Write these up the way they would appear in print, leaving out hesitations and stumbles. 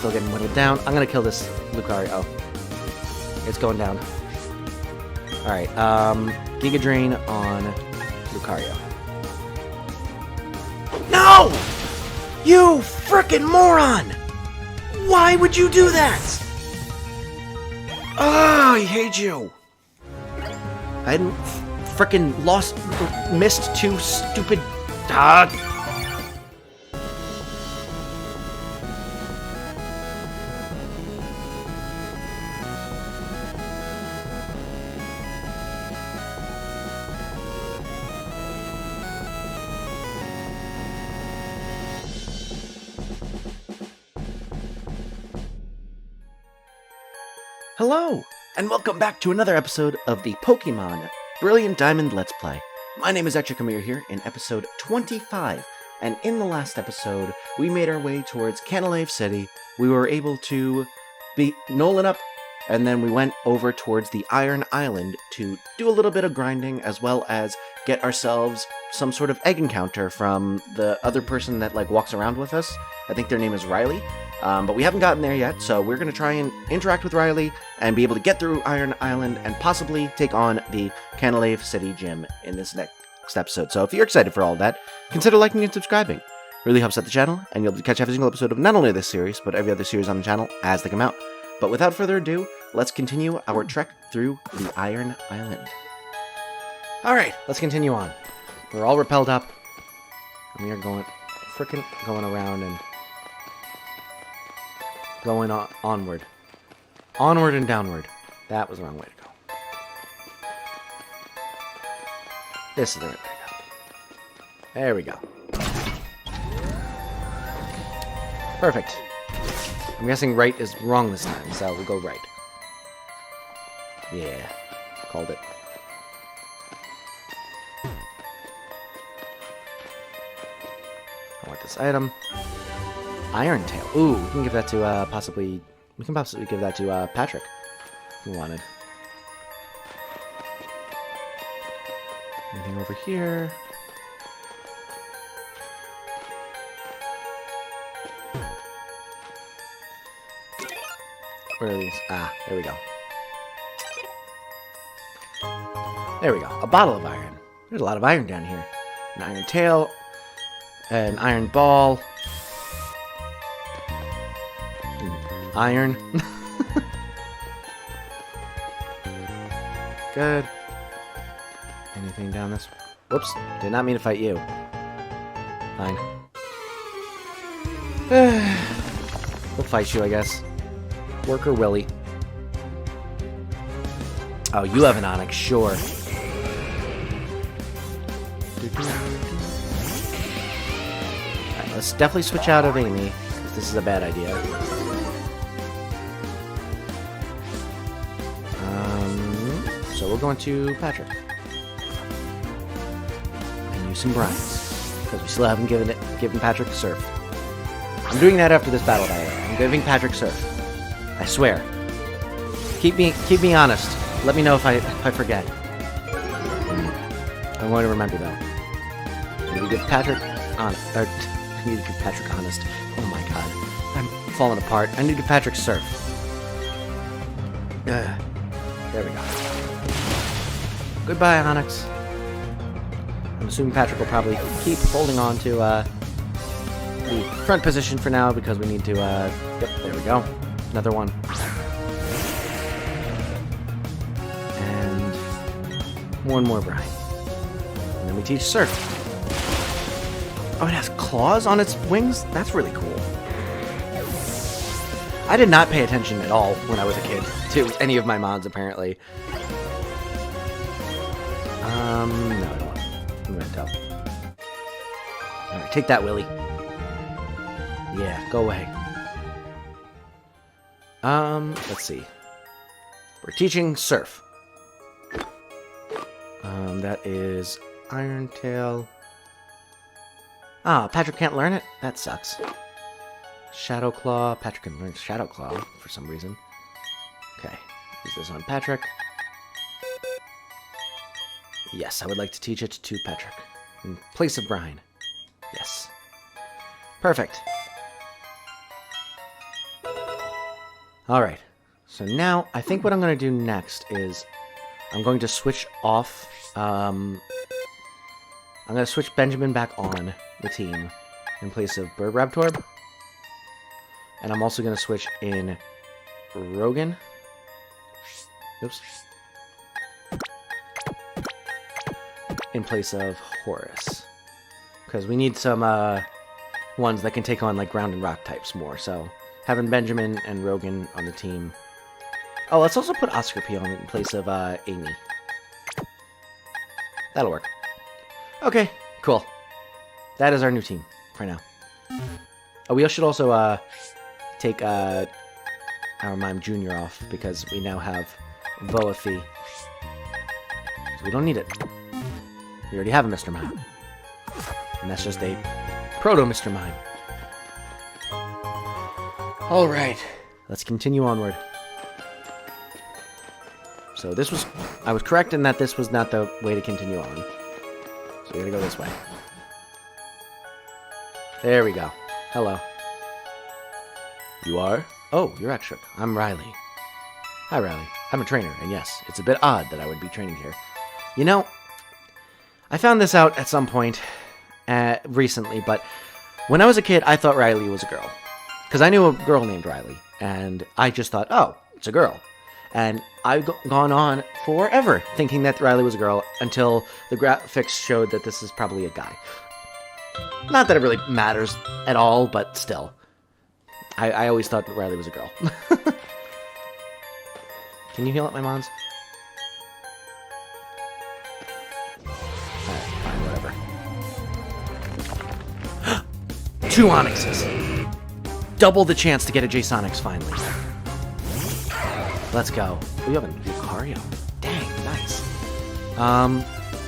still getting whittled down. I'm gonna kill this Lucario. Oh. It's going down. Alright, Giga Drain on Lucario. No! You frickin' moron! Why would you do that? Oh, I hate you. I hadn't frickin' missed two stupid... Hello, and welcome back to another episode of the Pokemon Brilliant Diamond Let's Play. My name is Ectric, and we are here in episode 25, and in the last episode, we made our way towards Canalave City. We were able to beat Nolan up, and then we went over towards the Iron Island to do a little bit of grinding, as well as get ourselves some sort of egg encounter from the other person that, walks around with us. I think their name is Riley. But we haven't gotten there yet, so we're going to try and interact with Riley and be able to get through Iron Island and possibly take on the Canalave City Gym in this next episode. So if you're excited for all of that, consider liking and subscribing. It really helps out the channel, and you'll catch every single episode of not only this series, but every other series on the channel as they come out. But without further ado, let's continue our trek through the Iron Island. Alright, let's continue on. We're all repelled up, and we are going around and going onward. Onward and downward. That was the wrong way to go. This is the right way to go. There we go. Perfect. I'm guessing right is wrong this time, so we'll go right. Yeah. Called it. I want this item. Iron Tail. Ooh, we can give that to, possibly give that to, Patrick. If we wanted. Anything over here? Where are these? Ah, there we go. There we go. A bottle of iron. There's a lot of iron down here. An Iron Tail. An Iron Ball. Iron. Good. Anything down this? Whoops. Did not mean to fight you. Fine. We'll fight you, I guess. Worker Willie. Oh, you have an Onyx, sure. Alright, let's definitely switch out of Amy, because this is a bad idea. So we're going to Patrick. And use some brines. Because we still haven't given Patrick Surf. I'm doing that after this battle, by the way. I'm giving Patrick Surf. I swear. Keep me honest. Let me know if I forget. I'm going to remember though. I need to give Patrick honest. I need to give Patrick honest. Oh my god. I'm falling apart. I need to give Patrick Surf. There we go. Goodbye, Onyx. I'm assuming Patrick will probably keep holding on to the front position for now because we need to, yep, there we go. Another one. And one more brine. And then we teach Surf. Oh, it has claws on its wings? That's really cool. I did not pay attention at all when I was a kid to any of my mods, apparently. No, I don't want to. I'm gonna tell. Alright, take that, Willie. Yeah, go away. Let's see. We're teaching Surf. That is Iron Tail. Ah, Patrick can't learn it? That sucks. Shadow Claw. Patrick can learn Shadow Claw for some reason. Okay, use this on Patrick. Yes, I would like to teach it to Patrick. In place of Brian. Yes. Perfect. Alright. So now, I think what I'm going to do next is I'm going to switch off... I'm going to switch Benjamin back on the team in place of Bird Raptorb. And I'm also going to switch in Rogan. Oops. In place of Horus. Because we need some ones that can take on like ground and rock types more. So having Benjamin and Rogan on the team. Oh, let's also put Oscar P on it in place of Amy. That'll work. Okay, cool. That is our new team for now. Oh, we should also take our Mime Jr. off because we now have Boafi. So we don't need it. We already have a Mr. Mime. And that's just a proto Mr. Mime. Alright, let's continue onward. So this was... I was correct in that this was not the way to continue on. So we're gonna go this way. There we go. Hello. You are? Oh, you're Ectric. I'm Riley. Hi, Riley. I'm a trainer, and yes, it's a bit odd that I would be training here. You know, I found this out at some point recently, but when I was a kid, I thought Riley was a girl. Because I knew a girl named Riley, and I just thought, oh, it's a girl. And I've gone on forever thinking that Riley was a girl until the graphics showed that this is probably a guy. Not that it really matters at all, but still. I always thought Riley was a girl. Can you heal up my mons? Alright, fine, whatever. 2 Onyxes! Double the chance to get a J-Sonics finally. Let's go. We have a Lucario. Dang, nice.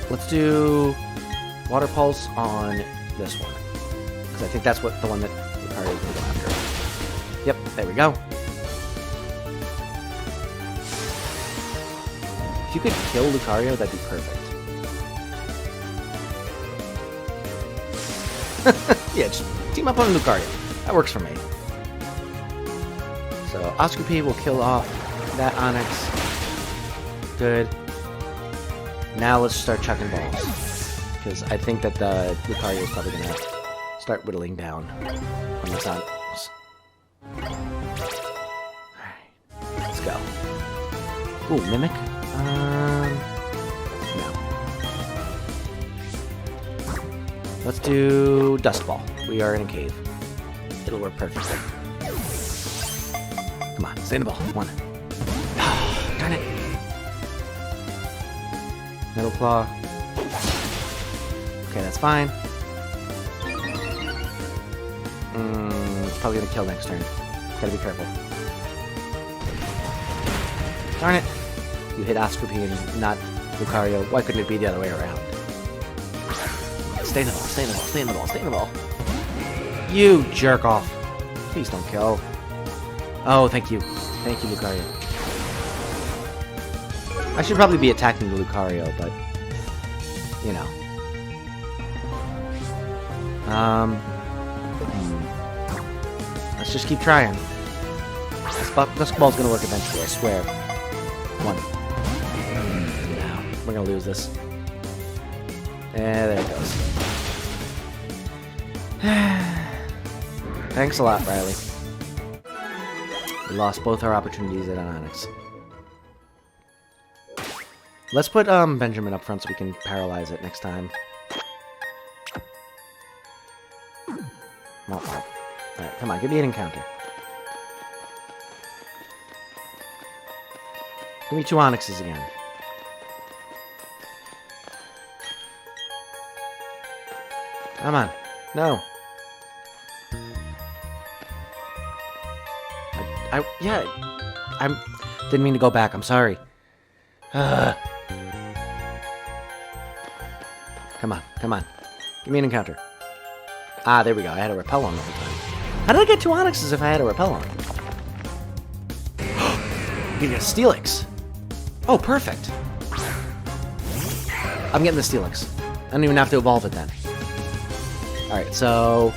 Let's do Water Pulse on this one. Because I think that's what the one that Lucario is going to go after. Yep, there we go. If you could kill Lucario, that'd be perfect. Yeah, just team up on Lucario. That works for me. So, Oscar P will kill off that Onyx. Good. Now let's start chucking balls. Because I think that the Lucario is probably going to start whittling down on this Onyx. Alright. Let's go. Ooh, Mimic? No. Let's do Dust Ball. We are in a cave. It'll work perfectly. Come on, stay in the ball. 1. Darn it. Metal Claw. Okay, that's fine. It's probably gonna kill next turn. Gotta be careful. Darn it. You hit Oscar P and not Lucario. Why couldn't it be the other way around? Stay in the ball, stay in the ball, stay in the ball, stay in the ball. You jerk off. Please don't kill. Oh, thank you. Thank you, Lucario. I should probably be attacking the Lucario, but... you know. Let's just keep trying. This ball's gonna work eventually, I swear. 1. No, we're gonna lose this. There it goes. Thanks a lot, Riley. We lost both our opportunities at Onyx. Let's put Benjamin up front so we can paralyze it next time. Alright, come on, give me an encounter. Give me 2 Onyxes again. Come on. No. Didn't mean to go back. I'm sorry. Come on. Come on. Give me an encounter. Ah, there we go. I had a repel on the whole time. How did I get 2 Onyxes if I had a repel on? You get a Steelix. Oh, perfect. I'm getting the Steelix. I don't even have to evolve it then. Alright, so...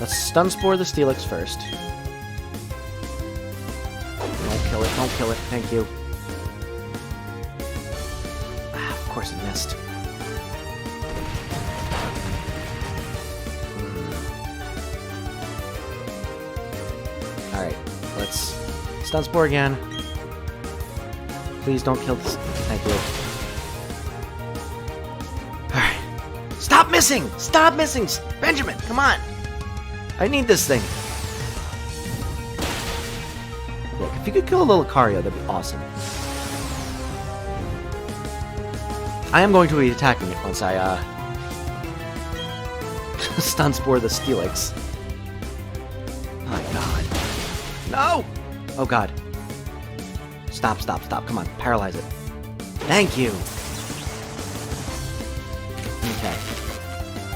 let's Stun Spore the Steelix first. kill it. Don't kill it. Thank you. Ah, of course it missed. Alright, let's stun spore again. Please don't kill this. Thank you. Alright. Stop missing! Stop missing! Benjamin, come on! I need this thing. Look, if you could kill a little Lucario, that'd be awesome. I am going to be attacking it once I, stun spore the Steelix. My god. No! Oh god. Stop, stop, stop. Come on, paralyze it. Thank you! Okay.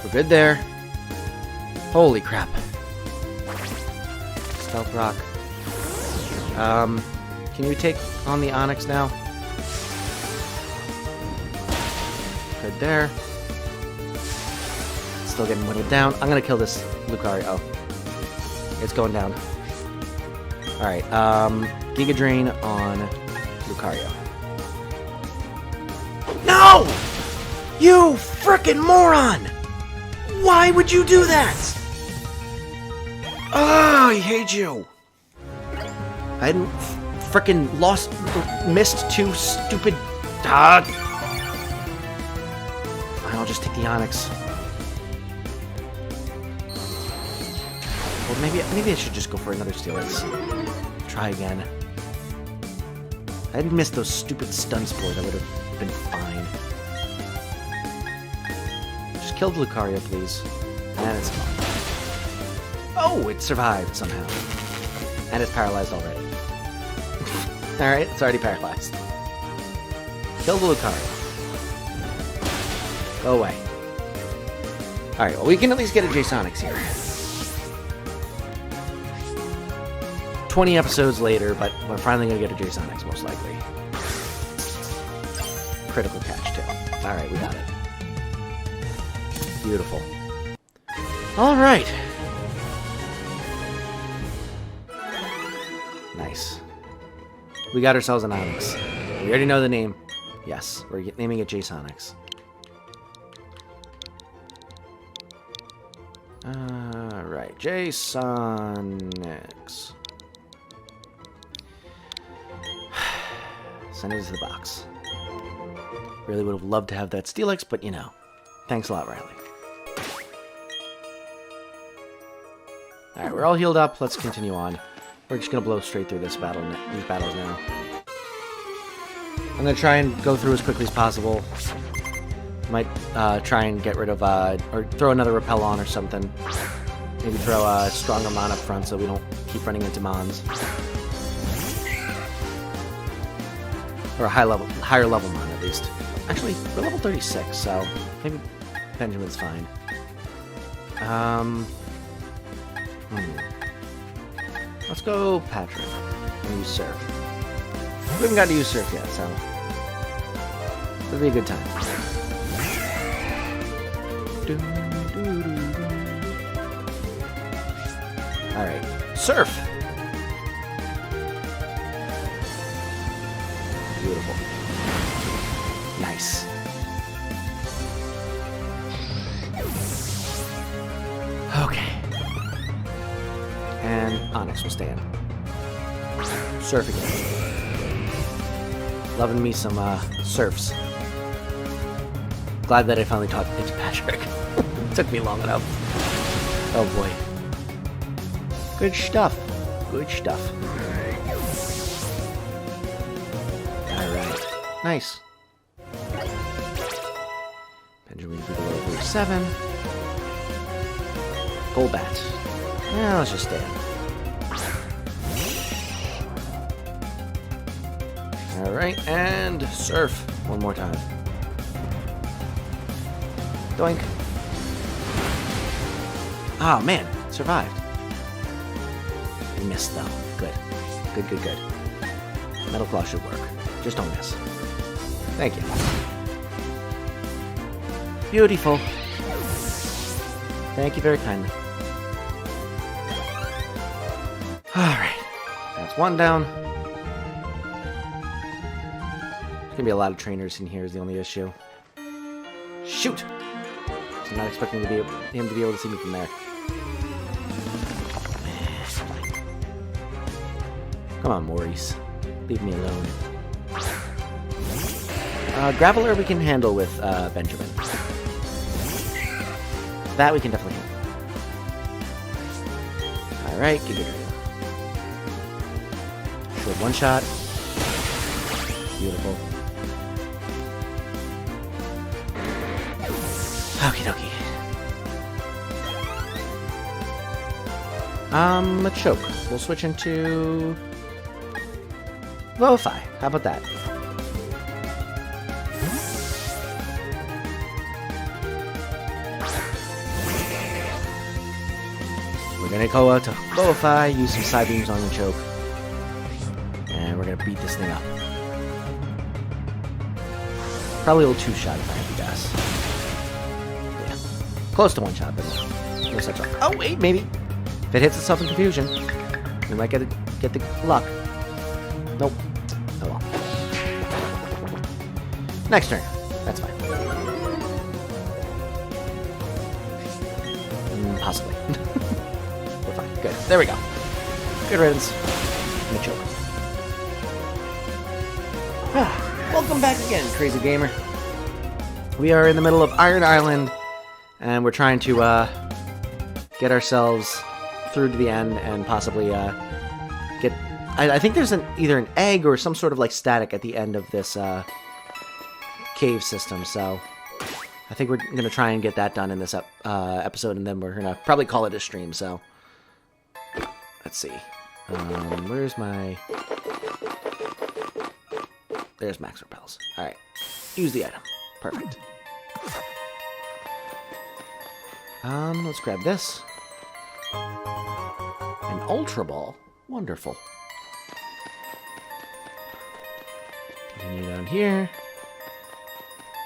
We're good there. Holy crap. Stealth Rock. Can you take on the Onix now? Good there. Still getting whittled down. I'm gonna kill this Lucario. Oh. It's going down. Alright, Giga Drain on Lucario. No! You frickin' moron! Why would you do that? Oh, I hate you! I hadn't frickin' missed two stupid... Fine, I'll just take the Onix. Well, maybe I should just go for another Steelix. Try again. If I hadn't missed those stupid stun spores, I would have been fine. Just kill the Lucario, please. And it's fine. Oh, it survived somehow. And it's paralyzed already. Alright, it's already paralyzed. Kill the Lucario. Go away. Alright, well, we can at least get a J-Sonics here. 20 episodes later, but we're finally going to get a J-Sonics, most likely. Critical catch, too. Alright, we got it. Beautiful. Alright. Nice. We got ourselves an Onix. We already know the name. Yes, we're naming it J-Sonics. Right, J-Sonics. Send it to the box. Really would have loved to have that Steelix, but you know. Thanks a lot, Riley. Alright, we're all healed up. Let's continue on. We're just gonna blow straight through these battles now. I'm gonna try and go through as quickly as possible. Might try and get rid of, or throw another Repel on or something. Maybe throw a stronger Mon up front so we don't keep running into Mons. Or a higher level Mon at least. Actually, we're level 36, so maybe Benjamin's fine. Let's go Patrick and use Surf. We haven't got to use Surf yet, so it'll be a good time. Alright, Surf! Beautiful. Nice. Okay. And Onix will stand. Surf again. Loving me some Surfs. Glad that I finally taught it to Patrick. Took me long enough. Oh boy. Good stuff. Good stuff. Alright. Nice. Benjamin will be below 47. Golbat. Yeah, let's just stand. Alright, and Surf. One more time. Doink. Oh, man. Survived. We missed, though. Good. Good, good, good. Metal Claw should work. Just don't miss. Thank you. Beautiful. Thank you very kindly. Alright. That's one down. gonna be a lot of trainers in here is the only issue. Shoot! I'm not expecting him to be able to see me from there. Come on, Maurice. Leave me alone. Graveler we can handle with Benjamin. That we can definitely handle. Alright, Giga Drain. Short one shot. Beautiful. Okie dokie. A choke. We'll switch into Vivify. How about that? We're gonna go out to Vivify, use some side beams on the choke, and we're gonna beat this thing up. Probably a little two-shot if I had to guess. Yeah. Close to one shot, but no such luck. Oh, wait, maybe. If it hits itself in confusion, we might get the luck. Nope. Oh well. Next turn. That's fine. Possibly. We're fine. Good. There we go. Good riddance. And a choke. Welcome back again, crazy gamer. We are in the middle of Iron Island, and we're trying to get ourselves through to the end and possibly get... I think there's either an egg or some sort of like static at the end of this cave system, so I think we're going to try and get that done in this episode, and then we're going to probably call it a stream, so let's see. Where's my... There's Max Repels. Alright. Use the item. Perfect. Let's grab this. An Ultra Ball. Wonderful. Continue down here.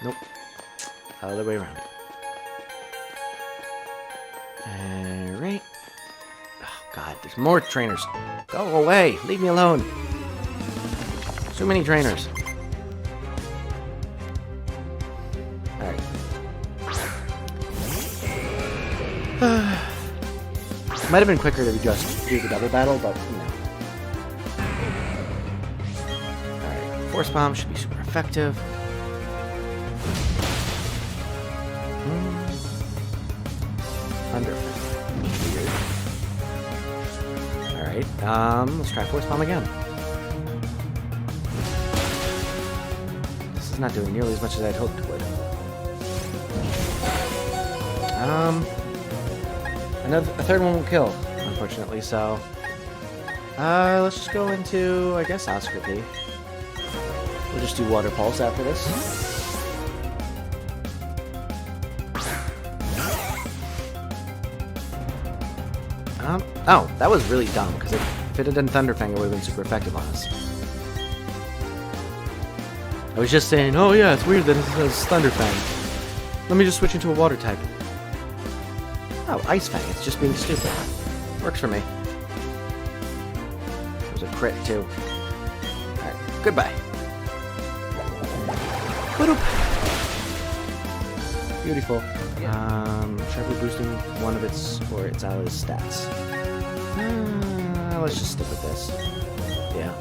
Nope. Other way around. Alright. Oh, God. There's more trainers. Go away. Leave me alone. So many trainers. Alright. Might have been quicker to just do the double battle, but you know. Alright. Force Bomb should be super effective. Thunder. Weird. Alright. Let's try Force Bomb again. This is not doing nearly as much as I'd hoped it would. A third one will kill, unfortunately, so... let's just go into, I guess, Oscar P. We'll just do Water Pulse after this. Oh, that was really dumb, because if it had done Thunderfang, it would have been super effective on us. I was just saying, oh yeah, it's weird that it says Thunderfang. Let me just switch into a water type. Oh, Ice Fang. It's just being stupid. Works for me. It was a crit, too. Alright, goodbye. Boop. Beautiful. Sharply boosting one of its or its allies' stats. Let's just stick with this. Yeah.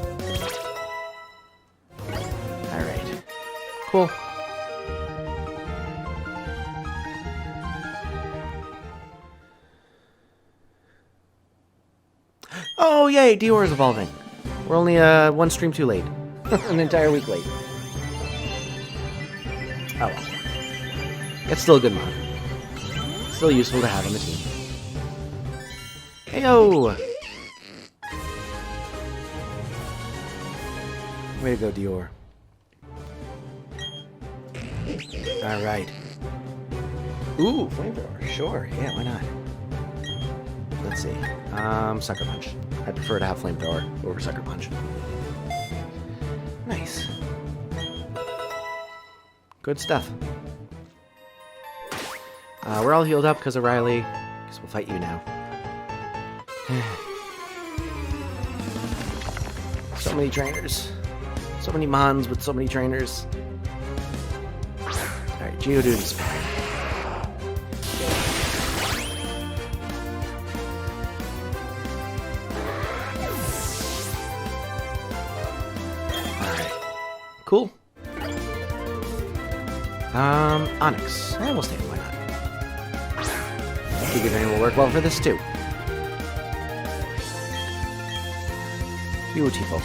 Alright. Cool. Oh, yay! Dior is evolving. We're only one stream too late. An entire week late. Oh well. It's still a good mod. Still useful to have on the team. Heyo! Way to go, Dior. Alright. Ooh, flamethrower. Sure, yeah, why not? Let's see. Sucker Punch. I prefer to have Flamethrower over Sucker Punch. Nice. Good stuff. We're all healed up because of Riley. Guess we'll fight you now. So many trainers. So many Mons with so many trainers. Alright, Geodude's fine. Alright. Cool. Onyx. We'll stay. Why not? Giga Drain will work well for this too. Beautiful.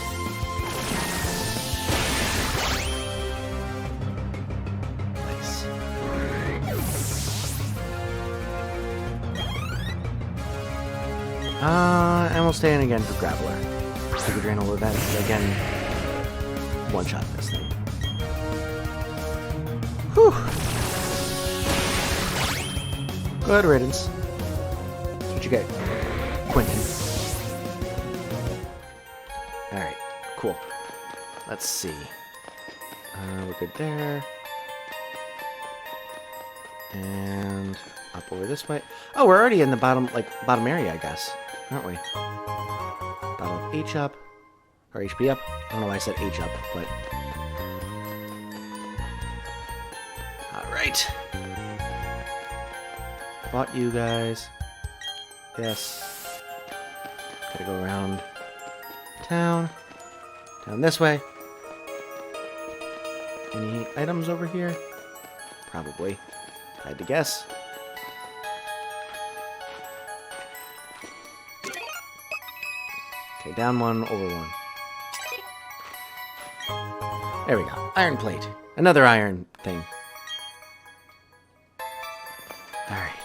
Nice. And we'll stay in again for Graveler. Giga Drain will again one-shot this thing. Whew. Good riddance. That's what you get, Quentin. Alright, cool. Let's see. We're good there. And up over this way. Oh, we're already in the bottom area, I guess. Aren't we? Bottom H up. Or HP up. I don't know why I said H up, but... Alright. Fought you guys. Yes. Gotta go around town. Down this way. Any items over here? Probably. I had to guess. Okay, down one, over one. There we go. Iron plate. Another iron thing. Alright.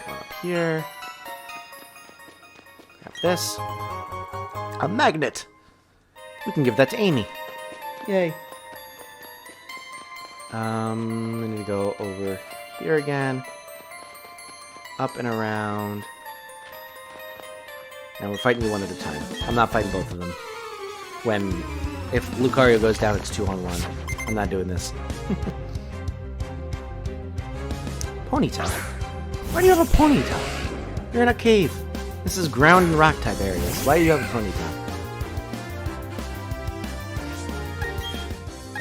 Go up here. Grab this. A magnet! We can give that to Amy. Yay. I need to go over here again. Up and around. And we're fighting you one at a time. I'm not fighting both of them. If Lucario goes down, it's 2-on-1. I'm not doing this. Ponytail? Why do you have a ponytail? You're in a cave. This is ground and rock type areas. Why do you have a ponytail?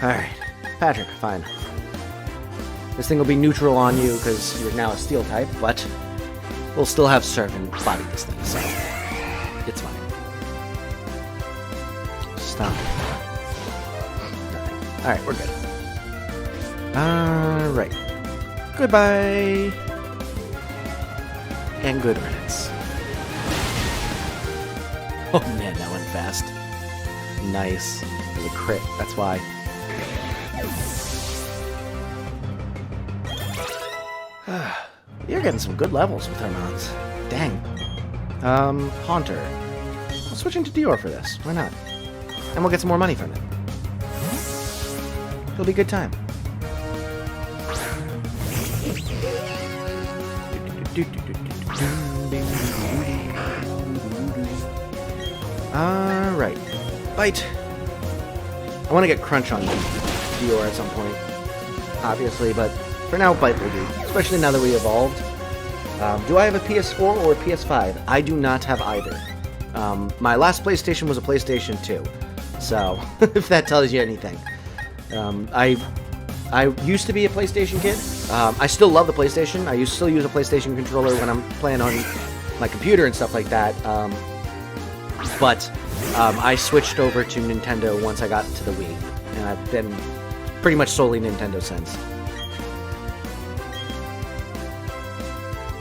Alright. Patrick, fine. This thing will be neutral on you because you're now a steel type, but we'll still have Surf and body this thing, so it's fine. Stop. Nothing. Alright, we're good. Alright. Goodbye! And good riddance. Oh man, that went fast. Nice. It was a crit, that's why. You're getting some good levels with Hermons. Dang. Haunter. I'll switch into Dior for this. Why not? And we'll get some more money from it. It'll be a good time. Alright. Bite. I want to get Crunch on Dior at some point. Obviously, but for now, Bite will do. Especially now that we evolved. Do I have a PS4 or a PS5? I do not have either. My last PlayStation was a PlayStation 2. So, if that tells you anything. I used to be a PlayStation kid. I still love the PlayStation. I still use a PlayStation controller when I'm playing on my computer and stuff like that. But I switched over to Nintendo once I got to the Wii. And I've been pretty much solely Nintendo since.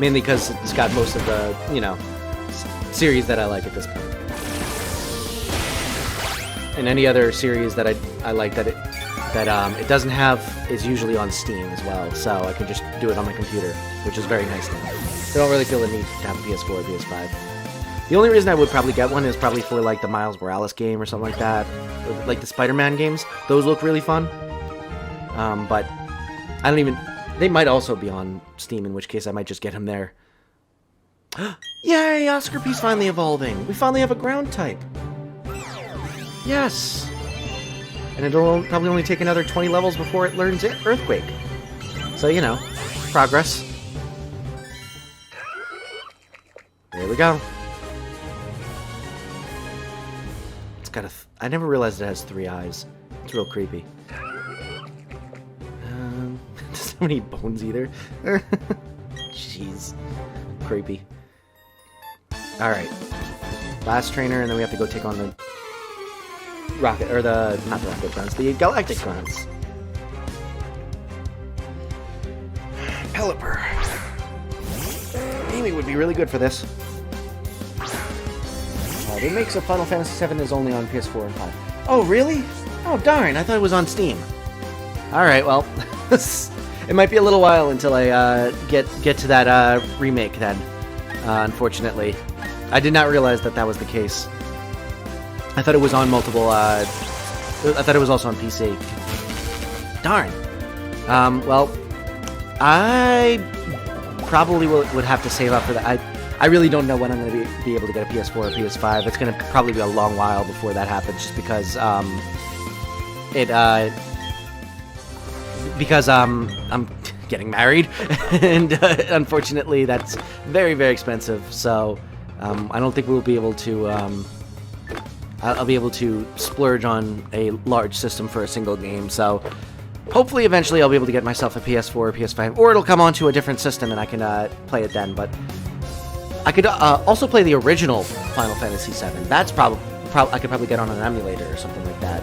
Mainly because it's got most of the, series that I like at this point. And any other series that I like that it doesn't have is usually on Steam as well, so I can just do it on my computer, which is very nice now. I don't really feel the need to have a PS4 or PS5. The only reason I would probably get one is probably for like the Miles Morales game or something like that, or like the Spider-Man games. Those look really fun. But I don't even... They might also be on Steam, in which case I might just get him there. Yay! Oscar P's finally evolving! We finally have a ground type! Yes! And it'll probably only take another 20 levels before it learns Earthquake. So, progress. There we go. got I never realized it has 3 eyes. It's real creepy. Doesn't have any bones either. Jeez. Creepy. Alright. Last trainer, and then we have to go take on the rocket, or not the rocket grunts, the galactic grunts. Pelipper. Amy would be really good for this. The remake of Final Fantasy VII is only on PS4 and 5. Oh, really? Oh, darn, I thought it was on Steam. Alright, well, it might be a little while until I get to that remake then, unfortunately. I did not realize that was the case. I thought it was on multiple, I thought it was also on PC. Darn. Well, I probably would have to save up for that. I really don't know when I'm going to be able to get a PS4 or PS5. It's going to probably be a long while before that happens, just because I'm getting married, and unfortunately that's very, very expensive. So I don't think we'll be able to. I'll be able to splurge on a large system for a single game. So hopefully, eventually, I'll be able to get myself a PS4 or PS5, or it'll come onto a different system and I can play it then. But I could also play the original Final Fantasy VII. That's I could probably get on an emulator or something like that.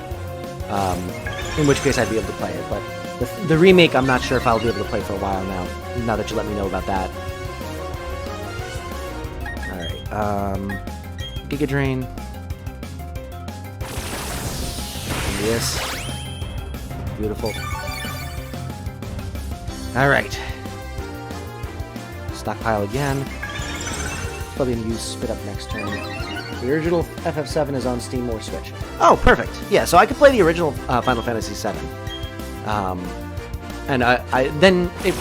In which case I'd be able to play it. But the remake, I'm not sure if I'll be able to play for a while now. Now that you let me know about that. All right. Giga Drain. Yes. Beautiful. All right. Stockpile again. Probably gonna use Spit Up next turn. The original FF7 is on Steam or Switch. Oh, perfect. Yeah, so I could play the original Final Fantasy VII. And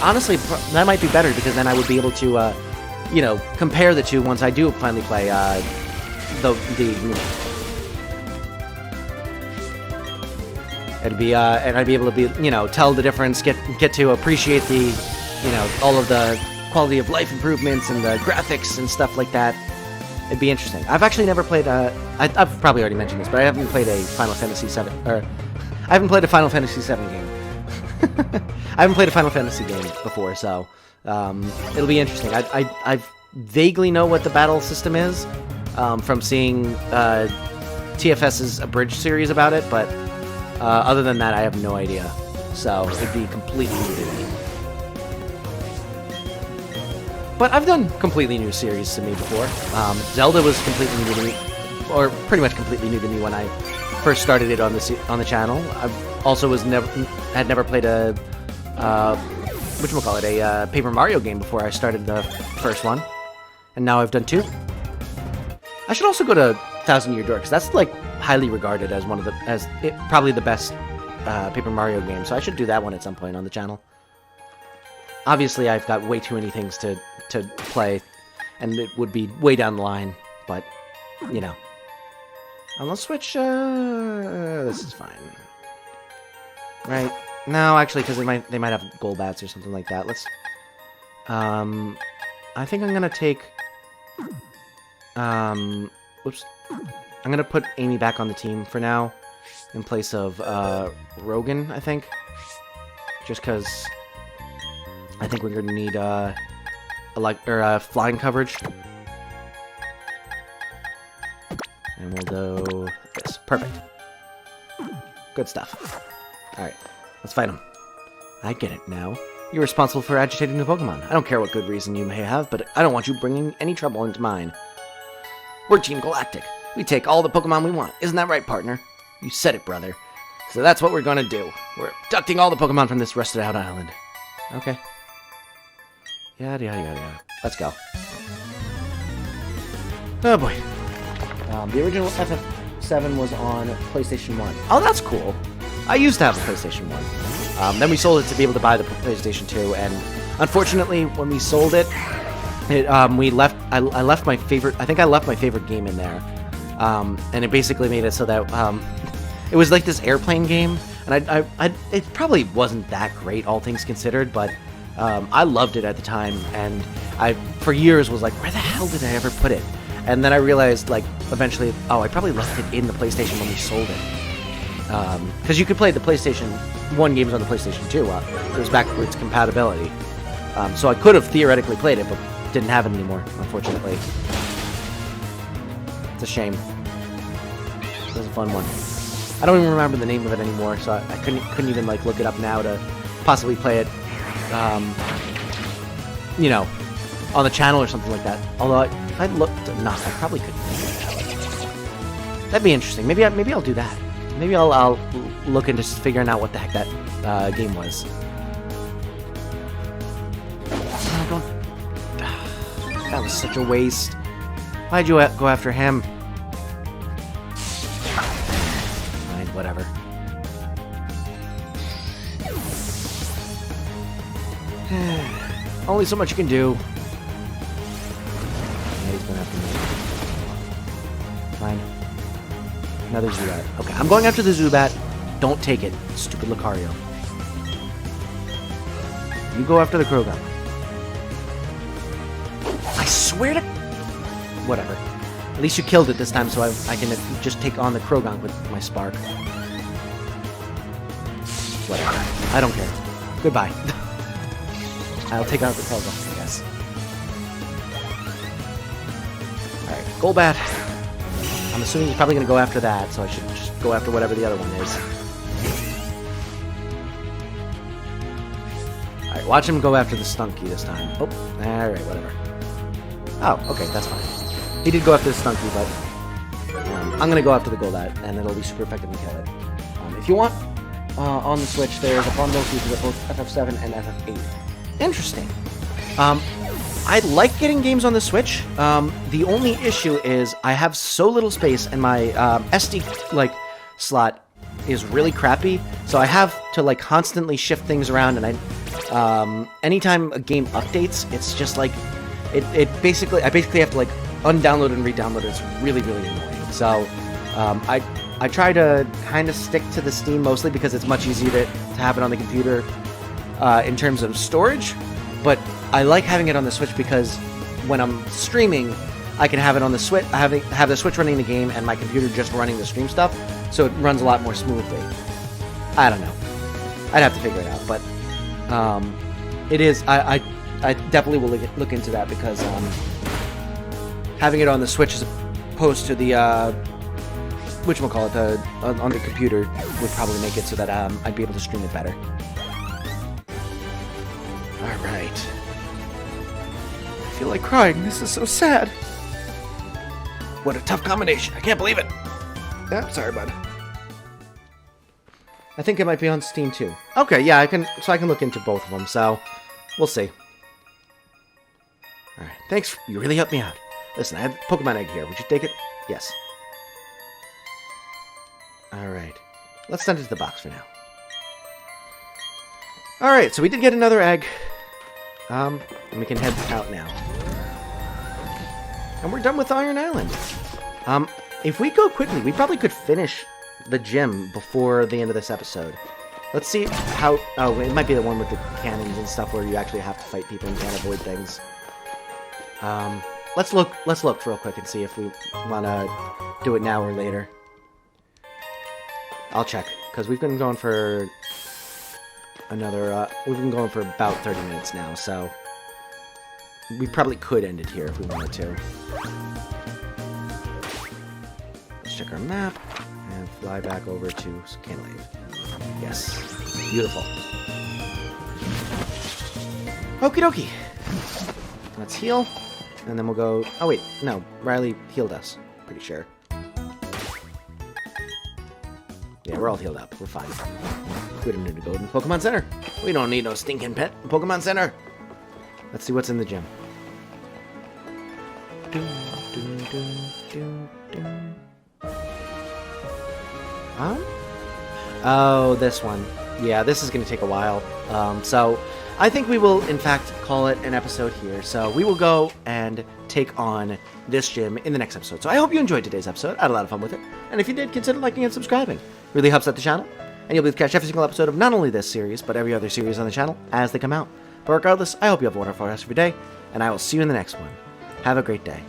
honestly, that might be better, because then I would be able to, compare the two once I do finally play the remake. It'd be, and I'd be able to tell the difference, get to appreciate the, all of the quality of life improvements and the graphics and stuff like that. It'd be interesting. I've actually never played I've probably already mentioned this, but I haven't played a Final Fantasy VII, or I haven't played a Final Fantasy VII game. I haven't played a Final Fantasy game before, so it'll be interesting. I vaguely know what the battle system is from seeing TFS's abridged series about it, but other than that, I have no idea. So it'd be completely new to me. But I've done completely new series to me before. Zelda was completely new to me, or pretty much completely new to me when I first started it on the channel. I also had never played a a Paper Mario game before I started the first one, and now I've done 2. I should also go to 1,000 Year Door, because that's like highly regarded as probably the best Paper Mario game. So I should do that one at some point on the channel. Obviously, I've got way too many things to play, and it would be way down the line, but, On the Switch, this is fine. Right? No, actually, because they might have Golbats or something like that. Let's, I think I'm gonna take, whoops. I'm gonna put Amy back on the team for now, in place of, Rogan, I think. Just because I think we're gonna need flying coverage, and we'll do this. Perfect. Good stuff. All right, let's fight him. I get it now. You're responsible for agitating the Pokemon. I don't care what good reason you may have, but I don't want you bringing any trouble into mine. We're Team Galactic. We take all the Pokemon we want. Isn't that right, partner? You said it, brother. So that's what we're gonna do. We're abducting all the Pokemon from this rusted-out island. Okay. Yada, yada, yada, yada. Let's go. Oh, boy. The original FF7 was on PlayStation 1. Oh, that's cool. I used to have a PlayStation 1. Then we sold it to be able to buy the PlayStation 2, and unfortunately, when we sold it, I left my favorite... I think I left my favorite game in there. And it basically made it so that... it was like this airplane game, and it probably wasn't that great, all things considered, but... I loved it at the time, and I, for years, was like, where the hell did I ever put it? And then I realized, like, eventually... Oh, I probably left it in the PlayStation when we sold it. Because you could play the PlayStation 1 games on the PlayStation 2. It was backwards compatibility. So I could have theoretically played it, but didn't have it anymore, unfortunately. It's a shame. It was a fun one. I don't even remember the name of it anymore, so I couldn't even like look it up now to possibly play it, you know, on the channel or something like that. Although I looked enough, I probably could figure it out. That'd be interesting. Maybe I'll do that. Maybe I'll look into figuring out what the heck that game was. That was such a waste. Why'd you go after him? Fine, whatever. Only so much you can do. Yeah, he's going after me. Fine. Another Zubat. Okay, I'm going after the Zubat. Don't take it, stupid Lucario. You go after the Krogan. I swear to... Whatever. At least you killed it this time, so I can just take on the Krogan with my Spark. Whatever. I don't care. Goodbye. I'll take out the Krogan, I guess. Alright, Golbat. I'm assuming he's probably going to go after that, so I should just go after whatever the other one is. Alright, watch him go after the Stunky this time. Oh, alright, whatever. Oh, okay, that's fine. He did go after the Stunky, but I'm going to go after the Golbat, and it'll be super effective to kill it. If you want, on the Switch, there's a bundle feature with both FF7 and FF8. Interesting. I like getting games on the Switch. The only issue is I have so little space, and my SD slot is really crappy. So I have to constantly shift things around, and anytime a game updates, it's just like I basically have to undownload and re-download it. It's really, really annoying. So I try to kind of stick to the Steam mostly because it's much easier to have it on the computer in terms of storage. But I like having it on the Switch because when I'm streaming, I can have it on the Switch, have the Switch running the game and my computer just running the stream stuff, so it runs a lot more smoothly. I don't know. I'd have to figure it out, but it is. I definitely will look into that because having it on the Switch as opposed to the whatchamacallit, on the computer would probably make it so that I'd be able to stream it better. Alright. I feel like crying. This is so sad. What a tough combination. I can't believe it. Yeah, sorry, bud. I think it might be on Steam too. Okay, yeah, I can look into both of them, so we'll see. Alright, thanks. You really helped me out. Listen, I have Pokemon Egg here. Would you take it? Yes. Alright. Let's send it to the box for now. Alright, so we did get another egg. And we can head out now. And we're done with Iron Island. If we go quickly, we probably could finish the gym before the end of this episode. Let's see how... Oh, it might be the one with the cannons and stuff where you actually have to fight people and can't avoid things. Let's look real quick and see if we want to do it now or later. I'll check, because we've been going for another, we've been going for about 30 minutes now, so we probably could end it here if we wanted to. Let's check our map and fly back over to Canalave. Yes, beautiful. Okie dokie. Let's heal, and then we'll go... Oh wait, no, Riley healed us, pretty sure. Yeah, we're all healed up. We're fine. We don't need to go to the Pokemon Center. We don't need no stinking pet in Pokemon Center. Let's see what's in the gym. Oh, this one. Yeah, this is going to take a while. So I think we will, in fact, call it an episode here. So we will go and take on this gym in the next episode. So I hope you enjoyed today's episode. I had a lot of fun with it. And if you did, consider liking and subscribing. It really helps out the channel. And you'll be able to catch every single episode of not only this series, but every other series on the channel as they come out. But regardless, I hope you have a wonderful rest of your day. And I will see you in the next one. Have a great day.